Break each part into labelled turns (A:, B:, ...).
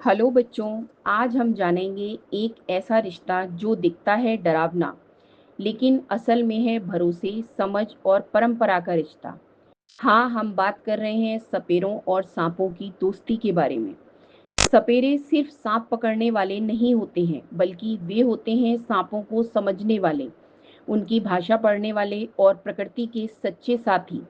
A: Hello बच्चों, आज हम जानेंगे एक ऐसा रिश्ता जो दिखता है डरावना, लेकिन असल में है भरोसे, समझ और परंपरा का रिश्ता। हाँ, हम बात कर रहे हैं सपेरों और सांपों की दोस्ती के बारे में। सपेरे सिर्फ सांप पकड़ने वाले नहीं होते हैं, बल्कि वे होते हैं सांपों को समझने वाले, उनकी भाषा पढ़ने वाले और प्रकृति के सच्चे साथी।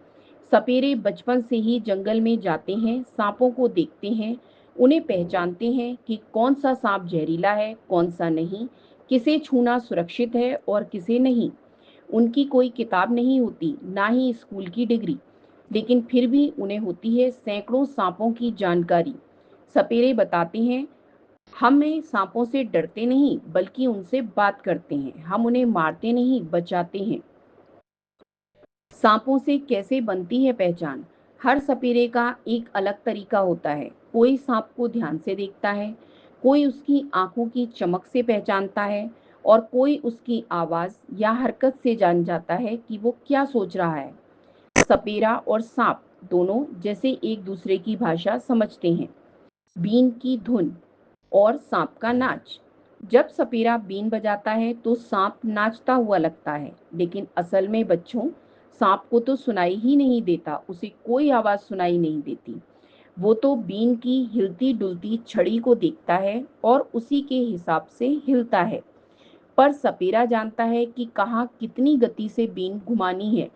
A: सपेरे बचपन से ही जंगल में जाते हैं, सांपों को देखते हैं, उन्हें पहचानते हैं कि कौन सा सांप जहरीला है, कौन सा नहीं, किसे छूना सुरक्षित है और किसे नहीं। उनकी कोई किताब नहीं होती, ना ही स्कूल की डिग्री, लेकिन फिर भी उन्हें होती है सैकड़ों सांपों की जानकारी। सपेरे बताते हैं, हमें सांपों से डरते नहीं, बल्कि उनसे बात करते हैं। हम उन्हें मारते नहीं, बचाते हैं। सांपों से कैसे बनती है पहचान? हर सपेरे का एक अलग तरीका होता है। कोई सांप को ध्यान से देखता है, कोई उसकी आंखों की चमक से पहचानता है और कोई उसकी आवाज या हरकत से जान जाता है कि वो क्या सोच रहा है। सपेरा और सांप दोनों जैसे एक दूसरे की भाषा समझते हैं। बीन की धुन और सांप का नाच। जब सपेरा बीन बजाता है तो सांप नाचता हुआ लगता है, लेकिन असल में बच्चों, सांप को तो सुनाई ही नहीं देता, उसे कोई आवाज सुनाई नहीं देती। वो तो बीन की हिलती डुलती छड़ी को देखता है और उसी के हिसाब से हिलता है। पर सपेरा जानता है कि कहाँ कितनी गति से बीन घुमानी है,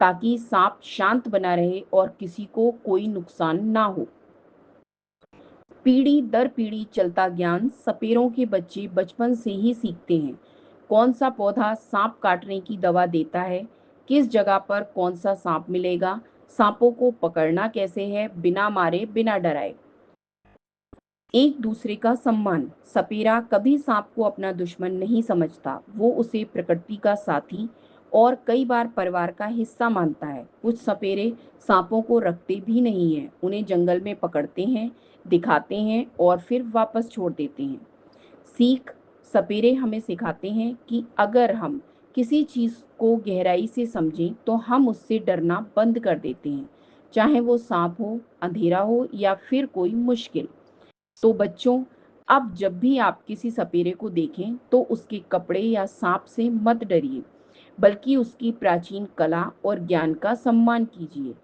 A: ताकि सांप शांत बना रहे और किसी को कोई नुकसान ना हो। पीढ़ी दर पीढ़ी चलता ज्ञान सपेरों के बच्चे बचपन से ही सीखते हैं। कौन सा पौधा सांप काटने की दवा देता है, किस जगह पर कौन सा सांप मिलेगा, सांपों को पकड़ना कैसे है बिना मारे बिना डराए। एक दूसरे का सम्मान। सपेरा कभी सांप को अपना दुश्मन नहीं समझता, वो उसे प्रकृति का साथी और कई बार परिवार का हिस्सा मानता है। कुछ सपेरे सांपों को रखते भी नहीं हैं, उन्हें जंगल में पकड़ते हैं, दिखाते हैं और फिर वापस छोड़ देते हैं। सीख। सपेरे हमें सिखाते हैं कि अगर हम किसी चीज को गहराई से समझें तो हम उससे डरना बंद कर देते हैं, चाहे वो सांप हो, अंधेरा हो या फिर कोई मुश्किल। तो बच्चों, अब जब भी आप किसी सपेरे को देखें तो उसके कपड़े या सांप से मत डरिए, बल्कि उसकी प्राचीन कला और ज्ञान का सम्मान कीजिए।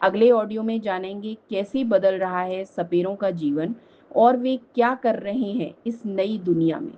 A: अगले ऑडियो में जानेंगे कैसे बदल रहा है सपेरों का जीवन और वे क्या कर रहे हैं इस नई दुनिया में।